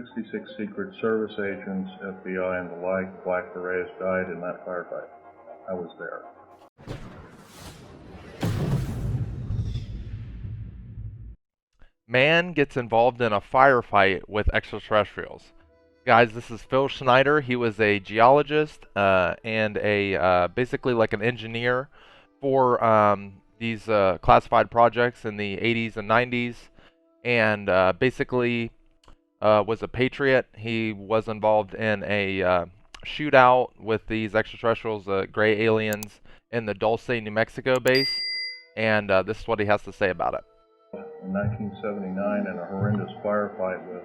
66 Secret Service agents, FBI and the like, Black Berets died in that firefight. I was there. Man gets involved in a firefight with extraterrestrials. Guys, this is Phil Schneider. He was a geologist and a basically like an engineer for these classified projects in the 80s and 90s, and basically was a patriot. He was involved in a shootout with these extraterrestrials, gray aliens, in the Dulce, New Mexico base, and this is what he has to say about it. In 1979, in a horrendous firefight with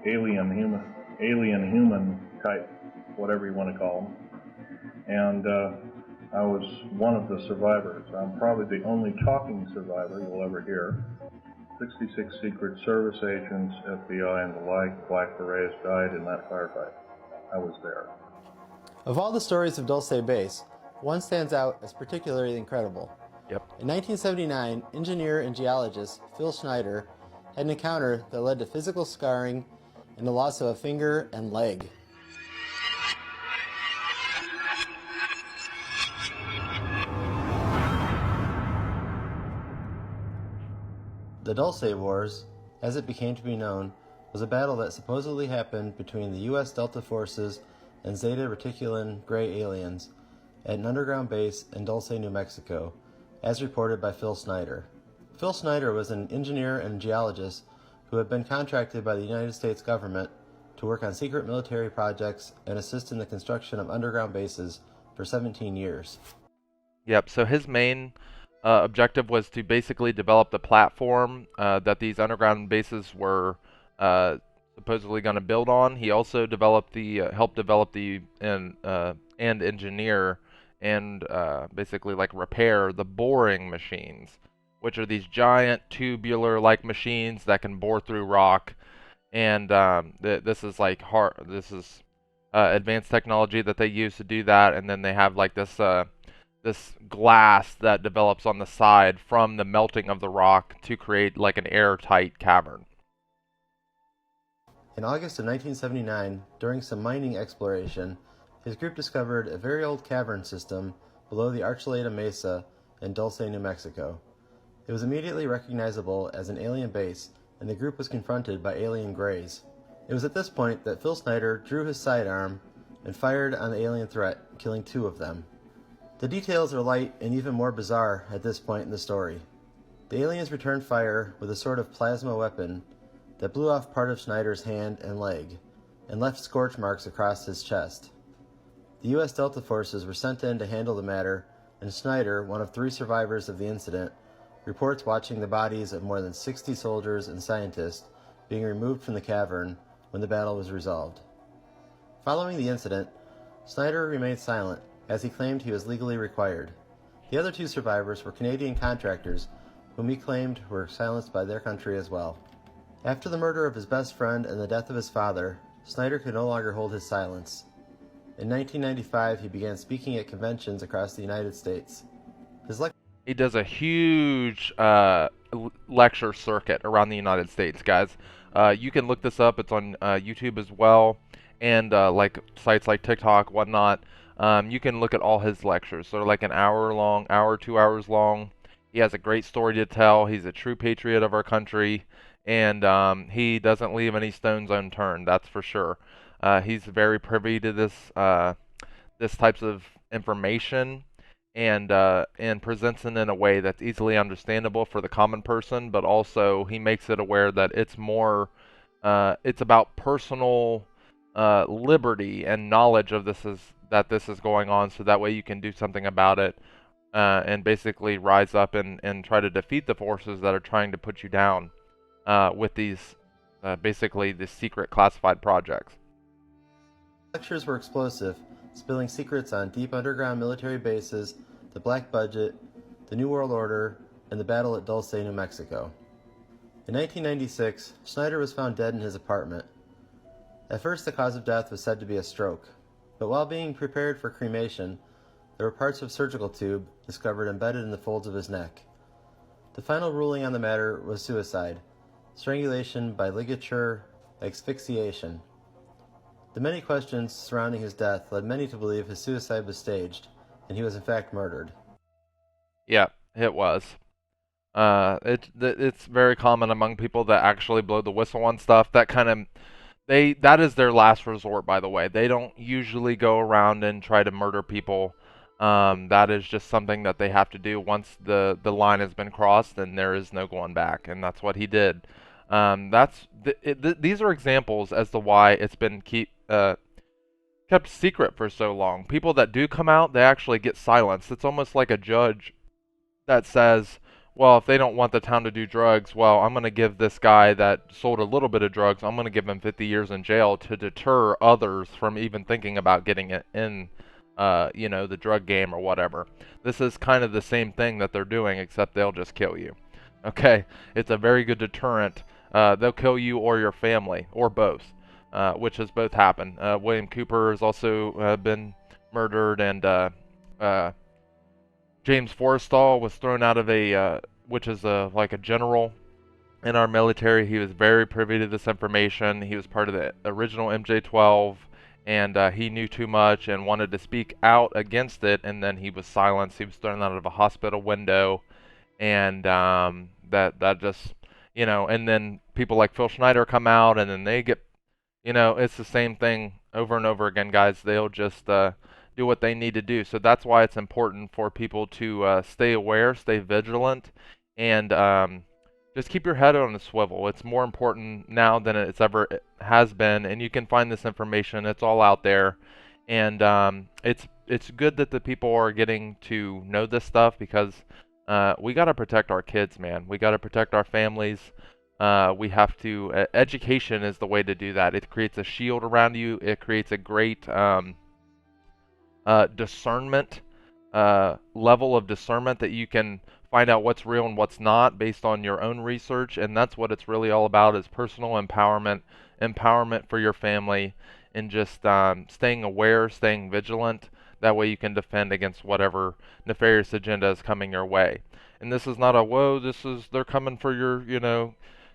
alien human type, whatever you want to call them, and I was one of the survivors. I'm probably the only talking survivor you'll ever hear. 66 Secret Service agents, FBI and the like, Black Berets died in that firefight. I was there. Of all the stories of Dulce Base, one stands out as particularly incredible. Yep. In 1979, engineer and geologist Phil Schneider had an encounter that led to physical scarring and the loss of a finger and leg. The Dulce Wars, as it became to be known, was a battle that supposedly happened between the U.S. Delta Forces and Zeta Reticulans gray aliens at an underground base in Dulce, New Mexico, as reported by Phil Schneider. Phil Schneider was an engineer and geologist who had been contracted by the United States government to work on secret military projects and assist in the construction of underground bases for 17 years. Yep, so his main objective was to basically develop the platform that these underground bases were supposedly going to build on. He also developed helped develop and engineer and basically like repair the boring machines, which are these giant tubular-like machines that can bore through rock. And this is like advanced technology that they use to do that. And then they have like this glass that develops on the side from the melting of the rock to create like an airtight cavern. In August of 1979, during some mining exploration, his group discovered a very old cavern system below the Archuleta Mesa in Dulce, New Mexico. It was immediately recognizable as an alien base, and the group was confronted by alien greys. It was at this point that Phil Schneider drew his sidearm and fired on the alien threat, killing 2 of them. The details are light and even more bizarre at this point in the story. The aliens returned fire with a sort of plasma weapon that blew off part of Schneider's hand and leg, and left scorch marks across his chest. The U.S. Delta Forces were sent in to handle the matter, and Schneider, one of 3 survivors of the incident, reports watching the bodies of more than 60 soldiers and scientists being removed from the cavern when the battle was resolved. Following the incident, Schneider remained silent, as he claimed he was legally required. The other 2 survivors were Canadian contractors, whom he claimed were silenced by their country as well. After the murder of his best friend and the death of his father, Schneider could no longer hold his silence. In 1995, he began speaking at conventions across the United States. He does a huge lecture circuit around the United States, guys. You can look this up. It's on YouTube as well, and like sites like TikTok, whatnot. You can look at all his lectures. So they're like an hour long, 2 hours long. He has a great story to tell. He's a true patriot of our country, and he doesn't leave any stones unturned. That's for sure. He's very privy to this types of information, and presents it in a way that's easily understandable for the common person. But also, he makes it aware that it's more, it's about personal liberty and knowledge of this is going on, so that way you can do something about it, and basically rise up and try to defeat the forces that are trying to put you down with these basically the secret classified projects. Lectures were explosive, spilling secrets on deep underground military bases, the Black Budget, the New World Order, and the battle at Dulce, New Mexico. In 1996, Schneider was found dead in his apartment. At first, the cause of death was said to be a stroke, but while being prepared for cremation, there were parts of surgical tube discovered embedded in the folds of his neck. The final ruling on the matter was suicide, strangulation by ligature asphyxiation. The many questions surrounding his death led many to believe his suicide was staged, and he was in fact murdered. Yeah, it was. It's very common among people that actually blow the whistle on stuff. That is their last resort, by the way. They don't usually go around and try to murder people. That is just something that they have to do once the line has been crossed, and there is no going back, and that's what he did. These are examples as to why it's been kept secret for so long. People that do come out, they actually get silenced. It's almost like a judge that says, well, if they don't want the town to do drugs, well, I'm going to give this guy that sold a little bit of drugs, I'm going to give him 50 years in jail to deter others from even thinking about getting it in, the drug game or whatever. This is kind of the same thing that they're doing, except they'll just kill you. Okay? It's a very good deterrent. They'll kill you or your family, or both, which has both happened. William Cooper has also been murdered, and James Forrestal was thrown out of which is like a general in our military. He was very privy to this information. He was part of the original MJ-12, and he knew too much and wanted to speak out against it, and then he was silenced. He was thrown out of a hospital window, and that just, and then people like Phil Schneider come out, and then they get, it's the same thing over and over again, guys. They'll just do what they need to do. So that's why it's important for people to stay aware, stay vigilant, and just keep your head on a swivel. It's more important now than it's ever has been, and you can find this information. It's all out there, and it's good that the people are getting to know this stuff, because we got to protect our kids, man. We got to protect our families. We have to. Education is the way to do that. It creates a shield around you. It creates a great discernment, level of discernment, that you can find out what's real and what's not based on your own research. And that's what it's really all about, is personal empowerment for your family, and just staying aware, staying vigilant. That way you can defend against whatever nefarious agenda is coming your way. And this is not a, whoa, they're coming for your,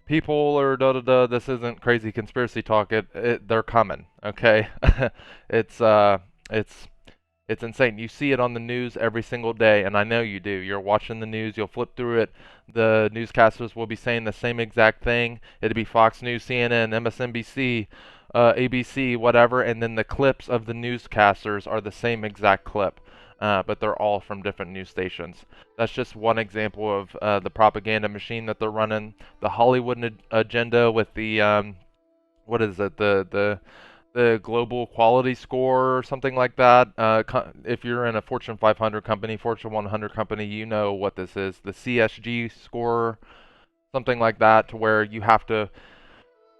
people, or da-da-da. This isn't crazy conspiracy talk. They're coming, okay? It's insane. You see it on the news every single day, and I know you do. You're watching the news, you'll flip through it. The newscasters will be saying the same exact thing. It'll be Fox News, CNN, MSNBC, ABC, whatever, and then the clips of the newscasters are the same exact clip, but they're all from different news stations. That's just one example of the propaganda machine that they're running. The Hollywood agenda with the, what is it, the global quality score or something like that. If you're in a Fortune 500 company, Fortune 100 company, you know what this is. The CSG score, something like that, to where you have to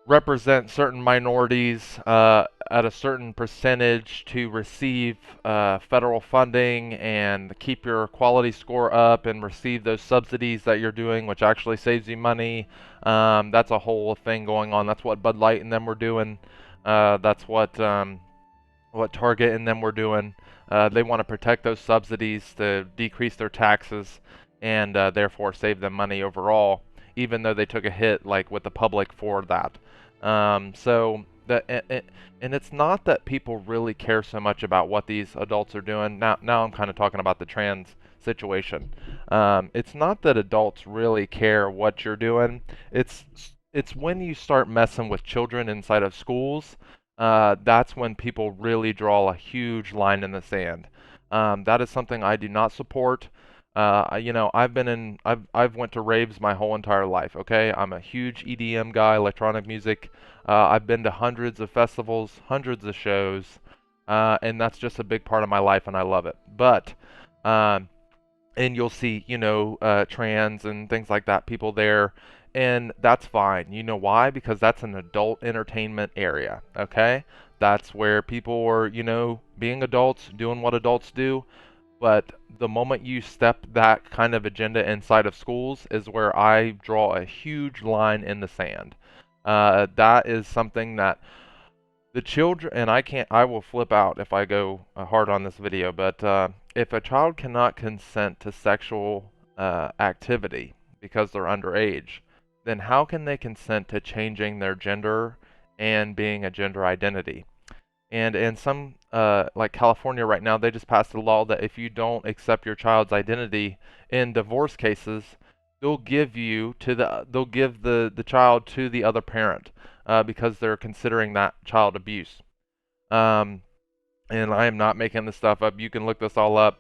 represent certain minorities at a certain percentage to receive federal funding and keep your quality score up and receive those subsidies that you're doing, which actually saves you money. That's a whole thing going on. That's what Bud Light and them were doing. That's what Target and them were doing. They want to protect those subsidies to decrease their taxes, and therefore save them money overall, even though they took a hit, like, with the public for that. And it's not that people really care so much about what these adults are doing. Now I'm kind of talking about the trans situation. It's not that adults really care what you're doing. It's when you start messing with children inside of schools, that's when people really draw a huge line in the sand. That is something I do not support. I've went to raves my whole entire life. Okay, I'm a huge EDM guy, electronic music. I've been to hundreds of festivals, hundreds of shows, and that's just a big part of my life, and I love it. But and you'll see, trans and things like that, people there, and that's fine. You know why? Because that's an adult entertainment area, okay? That's where people are, being adults, doing what adults do. But the moment you step that kind of agenda inside of schools is where I draw a huge line in the sand. That is something that the children, and I will flip out if I go hard on this video, but if a child cannot consent to sexual activity because they're underage, then how can they consent to changing their gender and being a gender identity. And in some, like California right now, they just passed a law that if you don't accept your child's identity in divorce cases, they'll give the child to the other parent, because they're considering that child abuse. Um, and I am not making this stuff up. You can look this all up.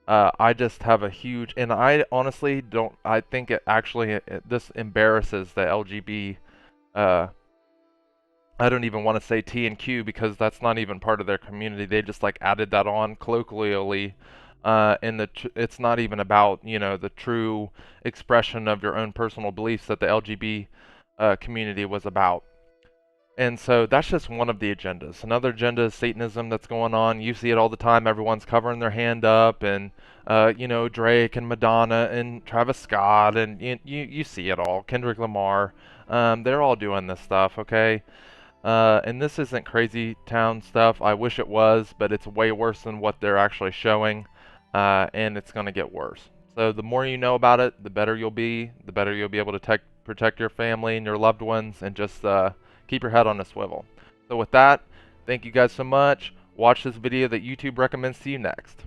I just have a huge, and I honestly don't. I think it actually this embarrasses the LGB. Uh, I don't even want to say T and Q because that's not even part of their community. They just like added that on colloquially, and it's not even about, you know, the true expression of your own personal beliefs that the LGB community was about. And so that's just one of the agendas. Another agenda is Satanism that's going on. You see it all the time. Everyone's covering their hand up, and you know, Drake and Madonna and Travis Scott, and you see it all. Kendrick Lamar, they're all doing this stuff. Okay, and this isn't crazy town stuff. I wish it was, but it's way worse than what they're actually showing, and it's going to get worse. So the more you know about it, the better you'll be. The better you'll be able to protect your family and your loved ones, and just keep your head on a swivel. So with that, thank you guys so much. Watch this video that YouTube recommends to you next.